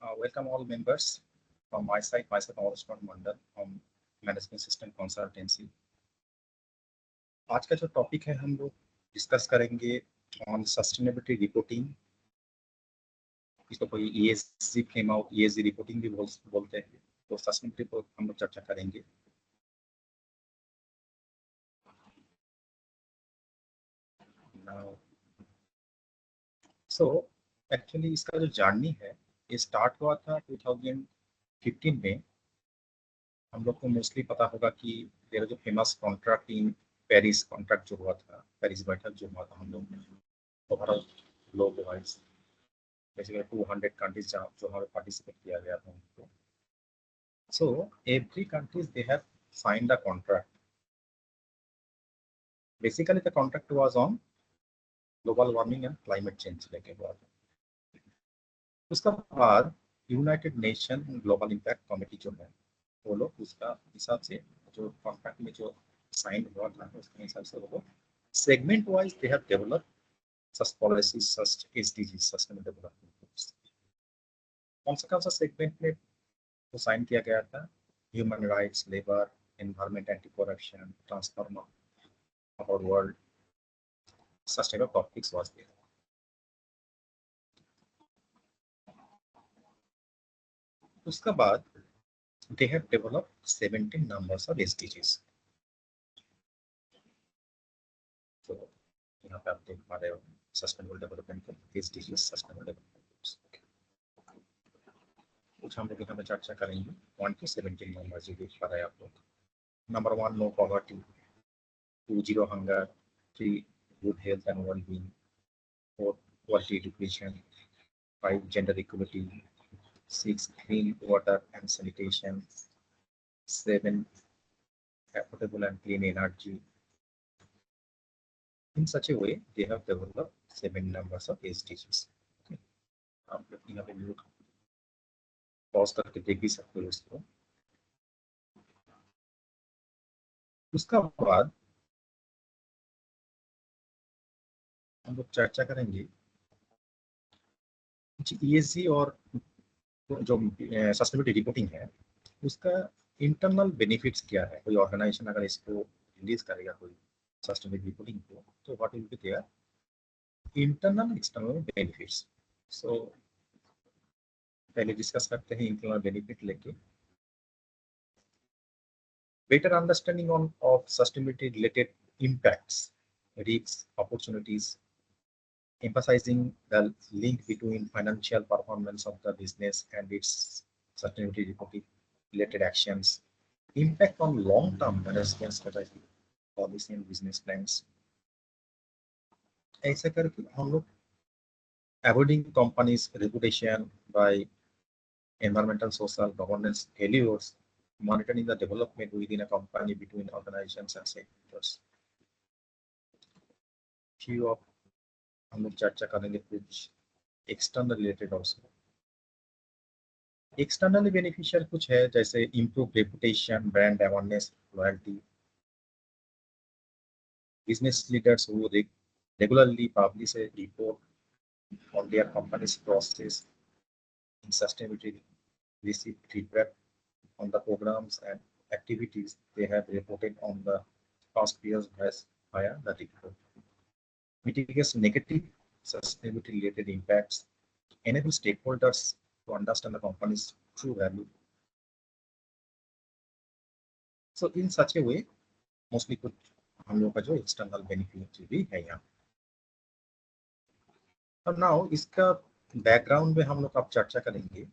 Welcome all members from my side, myself Audit Mandal from management system consultancy. आज का जो topic है हम लोग डिस्कस करेंगे ऑन सस्टेनेबिलिटी रिपोर्टिंग। इसको कोई ESG came out, ESG reporting भी बोलते हैं। तो सस्टेनेबिलिटी पर हम लोग चर्चा करेंगे। सो एक्चुअली इसका जो जर्नी है ये स्टार्ट हुआ था 2015 में। हम लोग को मोस्टली पता होगा कि मेरा जो famous contract in Paris contract जो हुआ था, पेरिस बैठक जो हुआ था हम लोग overall globe wise basically 200 countries जो हमें पार्टिसिपेट किया गया था उनको। So every countries they have signed a contract. Basically the contract was on global warming and climate change लेके हुआ था। उसका बाद United nation global impact committee जो है वो लोग उसका हिसाब से जो कॉन्ट्रैक्ट में जो साइन हुआ था उसके हिसाब से वो लोग segment wise they have developed such policies, such SDGs, sustainable development goals। कौन सा सेगमेंट में तो साइन किया गया था? Human rights, labour, environment, anti corruption, transform our world, such type of topics was there। उसका बाद they have developed 17 numbers of SDGs। तो यहाँ पे आप देख पा रहे हो सस्टेनेबल डेवलपमेंट के SDGs, सस्टेनेबल डेवलपमेंट गोल्स। कुछ हम लोग यहाँ पे चर्चा करेंगे 1 to 17 नंबर्स जो देख पा रहे हैं आप लोग। Number 1 no poverty, 2 zero hunger, 3 good health and well-being, 4 quality education, 5 gender equality, 6 clean water and sanitation, 7 affordable and clean energy। In such a way, they have developed 7 numbers of SDGs। आप लोग यहाँ पे mute pause करके देख भी सकते हो इसको। उसका बाद हम लोग चर्चा करेंगे कुछ ESG और जो सस्टेनेबिलिटी रिपोर्टिंग है उसका इंटरनल बेनिफिट्स क्या है। कोई ऑर्गेनाइजेशन अगर इसको रिलीज करेगा कोई सस्टेनेबिलिटी रिपोर्टिंग को तो what will be their internal external benefits. So पहले डिस्कस करते हैं इंटरनल बेनिफिट लेके। Better understanding of sustainability related impacts, risks, opportunities, emphasizing the link between financial performance of the business and its sustainability reporting related actions, impact on long-term management strategy, policy and business plans। ऐसा करके हम लोग avoiding companies reputation by environmental, social, governance failures, monitoring the development within a company between organizations and sectors। few of हम लोग चर्चा करेंगे कुछ external related also. Externally beneficial कुछ है जैसे improve reputation, brand awareness, loyalty. Business leaders who regularly publish a report on their company's process in sustainability receive feedback on the programs and activities they have reported on the past years via the report, mitigates negative sustainability related impacts, enable stakeholders to understand the company's true value। So in such a way mostly कुछ हम लोग का जो external benefit भी है यहाँ। और now इसका बैकग्राउंड में हम लोग अब चर्चा करेंगे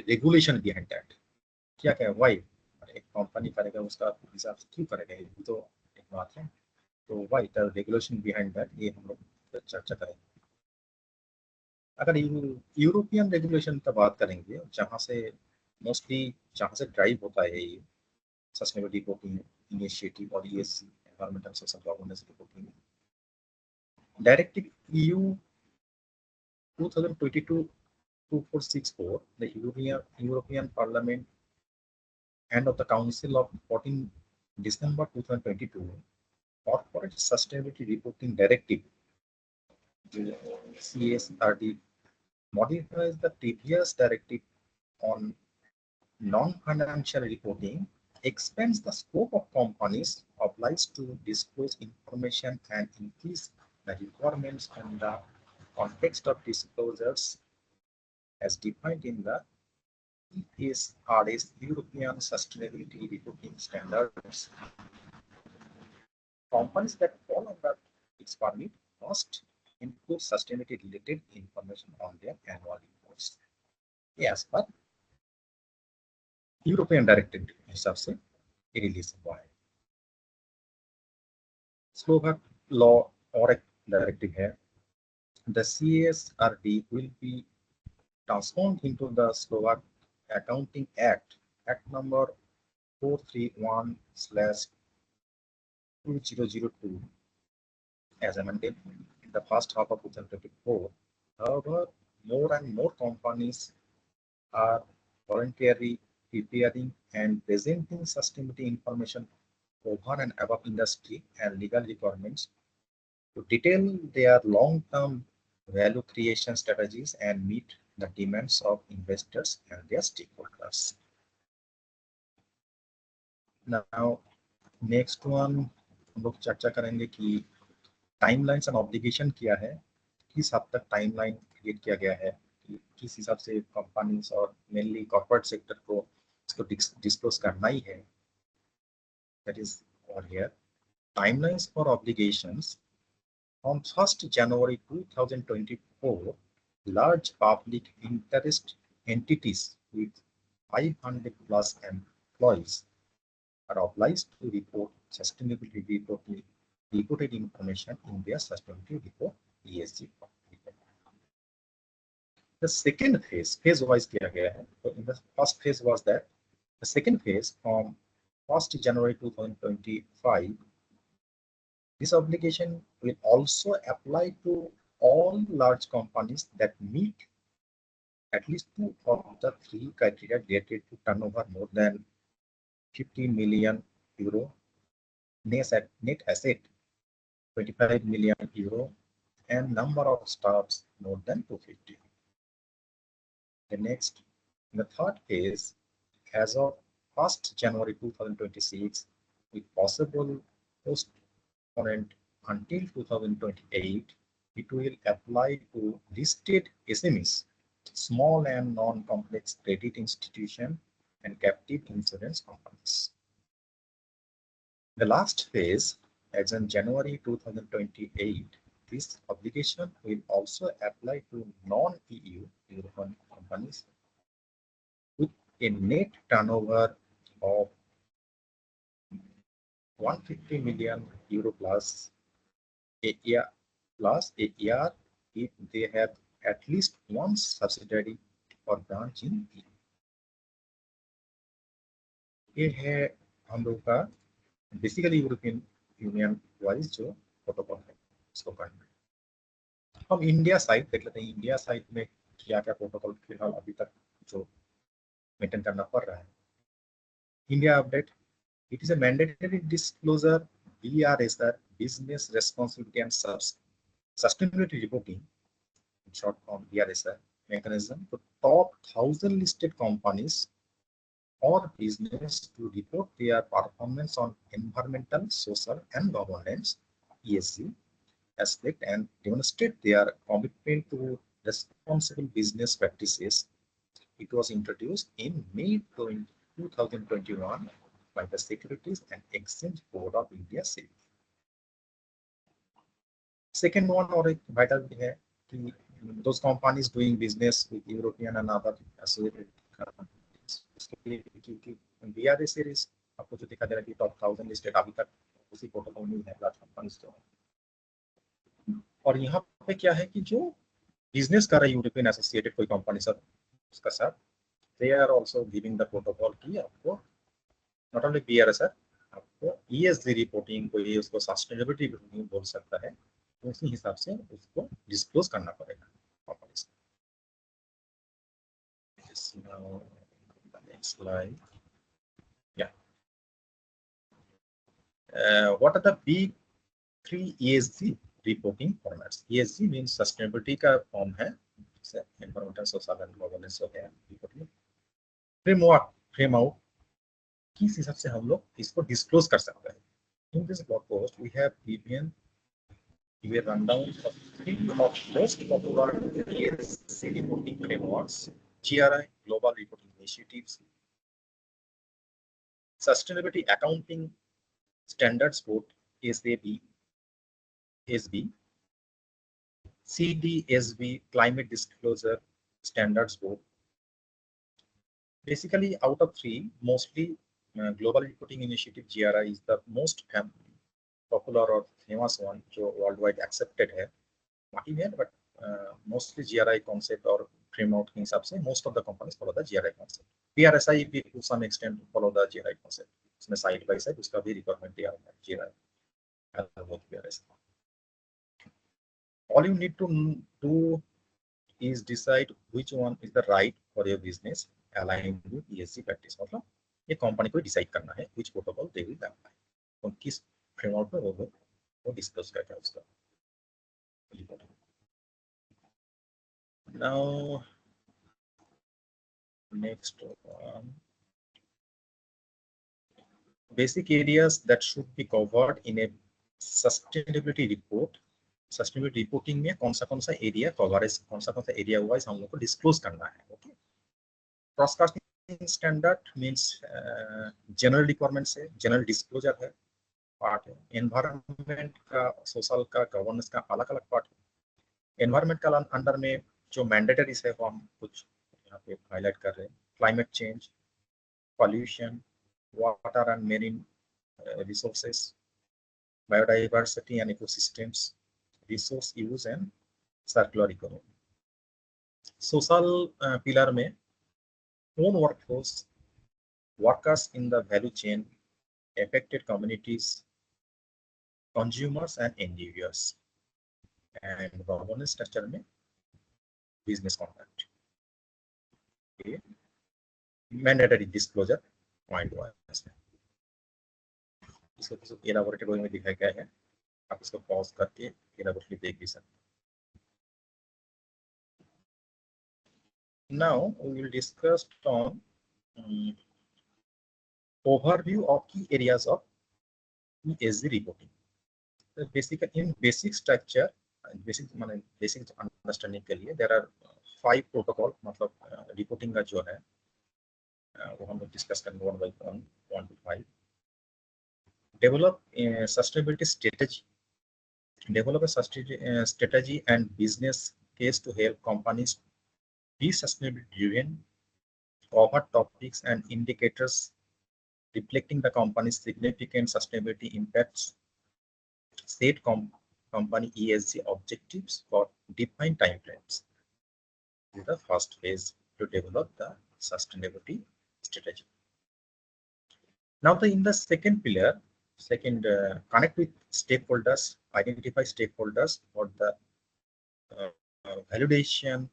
रेगुलेशन बिहाइंड दैट। क्या क्या वाई एक कंपनी करेगा उसका हिसाब से क्यों करेगा ये तो एक बात है। तो why the regulation behind that ये हम लोग चर्चा करेंगे। अगर यूरोपियन रेगुलेशन का बात करेंगे जहाँ से मोस्टली जहाँ से ड्राइव होता है ये सस्टेनेबिलिटी रिपोर्टिंग इनिशिएटिव और ESG environmental social governance reporting. Directive EU 2022-2464, the European Parliament and of the Council of 14 December 2022 Corporate Sustainability Reporting Directive CSRD modifies the previous directive on non-financial reporting, expands the scope of companies obliged to disclose information and increase the requirements in the context of disclosures as defined in the ESRS European Sustainability Reporting Standards. Companies that fall under its permit must include sustainability-related information on their annual reports. Yes, but European directive हिसाब से release हुआ है। Slovak law और एक directive है, the CSRD will be transformed into the Slovak Accounting Act, Act number 431/2002, as amended in the first half of 2024. However, more and more companies are voluntarily preparing and presenting sustainability information over and above industry and legal requirements to detail their long-term value creation strategies and meet the demands of investors and their stakeholders. Now, next one हम लोग चर्चा करेंगे कि timelines and obligation क्या है, किस हद तक टाइमलाइन क्रिएट किया गया है, किस हिसाब से कंपनीज और मेनली कॉर्पोरेट सेक्टर को इसको डिस्क्लोज करना ही है. That is over here. Timelines for obligations. On 1st January 2024, large public interest entities with 500 plus employees are obliged to report sustainability reported information in their sustainability report ESG report. The second phase wise किया गया है. So in the first phase was that. The second phase from 1st January 2025, this obligation will also apply to all large companies that meet at least two of the three criteria related to turnover more than 50 million euro, net asset 25 million euro, and number of staffs more than 250. The next, in the third phase, as of 1st January 2026, with possible postponement until 2028, it will apply to listed SMEs, small and non-complex credit institutions, and captive insurance companies. The last phase, as in January 2028, this obligation will also apply to non-EU European companies with a net turnover of 150 million euro plus a year if they have at least one subsidiary or branch in EU. ये है हम लोग का basically European union wise जो protocol है इसको करना. हम इंडिया साइड देख लेते हैं. इंडिया साइड में क्या क्या प्रोटोकॉल फिलहाल अभी तक जो मेंटेन करना पड़ रहा है. India update, it is a mandatory disclosure BRSR, business responsibility and sustainability reporting, in short form BRSR, mechanism to top 1,000 listed companies or business to report their performance on environmental, social and governance ESG aspect and demonstrate their commitment to responsible business practices. It was introduced in May 2021 by the Securities and Exchange Board of India. Second one or एक vital है कि those companies doing business with European and other associated companies, उसके लिए कि BRSR series आपको जो दिखा दे रहा है कि top 1,000 listed अभी तक उसी प्रोटोकॉल में है large companies जो. और यहाँ पे क्या है कि जो बिजनेस कर रहे हैं यूरोपियन एसोसिएटेड कोई कंपनी सर उसका साथ they are also giving the protocol कि आपको not only BRSR आपको ESG रिपोर्टिंग को ये उसको सस्टेनेबिलिटी रिपोर्टिंग बोल सकता है, तो उसी हिसाब से उसको डिस्क्लोज करना पड़ेगा companies. Now the next slide. Yeah. What are the big three ESG reporting formats? ESG means sustainability का फॉर्म है. से environmental, social and governance हो गया रिपोर्टिंग। फ्रेमआउट किस हिसाब से हम लोग इसको डिस्क्लोज कर सकते हैं। In this blog post, we have given you a rundown of three of most popular ESG reporting frameworks: GRI, Global Reporting Initiatives, Sustainability Accounting Standards Board (SAB), CDSB, Climate Disclosure Standards Board. Basically, out of three, mostly Global Reporting Initiative (GRI) is the most popular or famous one, जो worldwide accepted है, बाकी है, but mostly GRI concept or framework के हिसाब से most of the companies follow the GRI concept. BRSI भी to some extent follow the GRI concept. इसमें side by side उसका भी requirement दिया है GRI along with BRSI. All you need to do is decide which one is the right for your business aligned with ESG practice. मतलब ये company को decide करना है which protocol they will apply. और किस framework पे वो discuss करता है उसका। Now next one, basic areas that should be covered in a sustainability report. Sustainability reporting में कौन सा एरिया कवरेज, कौन सा एरिया वाइज हम लोग को डिस्क्लोज करना है। Okay, crosscutting standard means general requirement से जनरल डिस्क्लोजर है, पार्ट है। एनवायरनमेंट का, सोशल का, गवर्नेंस का अलग अलग पार्ट है। एनवायरनमेंट का अंडर में जो मैंडेटरीज है वो हम कुछ यहाँ पे हाईलाइट कर रहे हैं। Climate change, pollution, water and marine resources, biodiversity and ecosystems, resource use and circular economy. Social pillar में own workforce, workers in the value chain, affected communities, consumers and individuals, and governance structure में business conduct. Okay. Mandatory disclosure point wise इसको elaborated way में दिखाया गया है, आप इसको pause करके elaborately देख भी सकते हैं। Now we will discuss on overview of key areas of ESG reporting. Basically, in basic structure, basic understanding के लिए there are 5 protocol, मतलब reporting का जो है वो हम लोग डिस्कस करेंगे 1 by 1 to 5. Develop sustainability strategy. Develop a strategy and business case to help companies be sustainability driven, cover topics and indicators reflecting the company's significant sustainability impacts, set company ESG objectives for defined timeframes. This is the first phase to develop the sustainability strategy. Now, in the second pillar, connect with stakeholders, identify stakeholders for the validation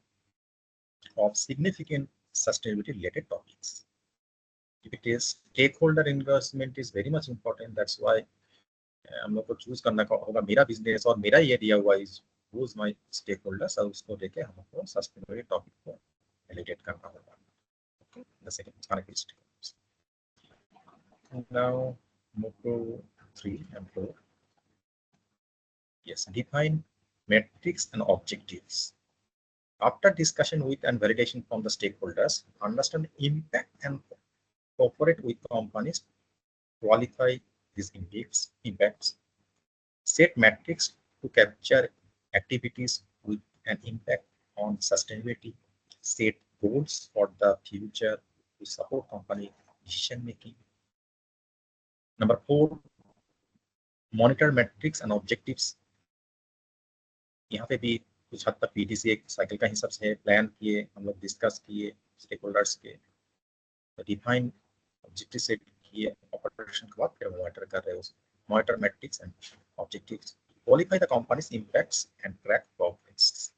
of significant sustainability related topics. If it is stakeholder engagement is very much important, that's why हम लोग को choose करना होगा मेरा business और मेरा area wise who's my stakeholders, और उसको लेके हमको सस्टेनेबिलिटी टॉपिक को रिलेटेड करना होगा। Okay, the second is connect with stakeholders. Now move to 3 and 4. Yes, define metrics and objectives. After discussion with and validation from the stakeholders, understand impact and cooperate with companies, qualify these impacts, set metrics to capture activities with an impact on sustainability, set goals for the future to support company decision making. Number 4, monitor metrics and objectives. यहाँ पे भी कुछ हद तक PTC एक cycle का हिसाब से प्लान किए, हम लोग डिस्कस किए स्टेक होल्डर्स के, डिफाइन ऑब्जेक्टिव सेट किए, ऑपरेशन के बाद फिर मॉनिटर कर रहे हो, monitor matrix and objectives, qualify the companies impacts and track progress.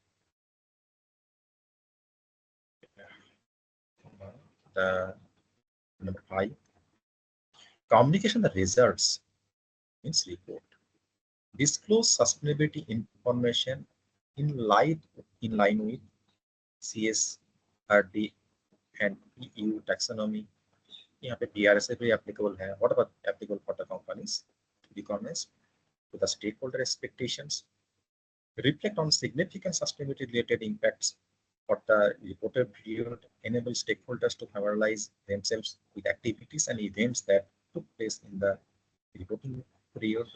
Number 5, communication the results means report. Disclose sustainability information in line with CSRD and EU taxonomy. यहाँ पे BRSR भी applicable है. What about applicable for the companies? To be honest, to the stakeholder expectations, reflect on significant sustainability related impacts for the reported period, enable stakeholders to familiarize themselves with activities and events that took place in the reporting period.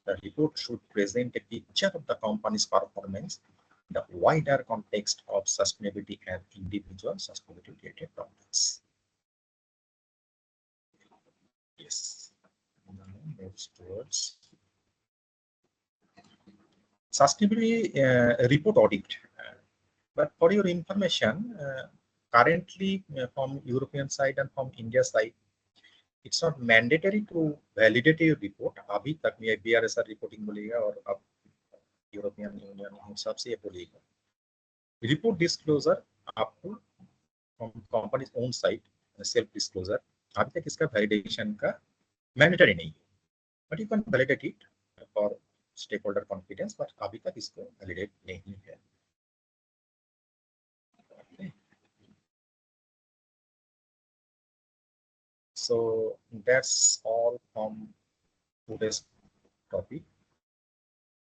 The report should present a picture of the company's performance, the wider context of sustainability and individual sustainability related topics. Yes. Now moves towards sustainability report audit. But for your information, currently from European side and from India side, it's not mandatory to validate your report. अभी तक ये BRSR reporting बोलेगा और अब European Union इन सब से ये बोलेगा. Report disclosure आपको from company's own site, self disclosure, अभी तक इसका validation का mandatory नहीं है. But you can validate it for stakeholder confidence, but अभी तक इसको validate नहीं है. So that's all from today's topic.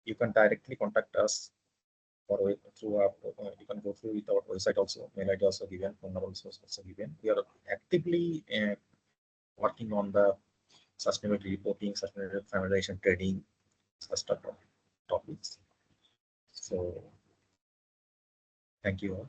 You can directly contact us or through our, you can go through with our website also, mail ID also given, phone number also given. We are actively working on the sustainability reporting, sustainability familiarization trading, such type of topics. So thank you all.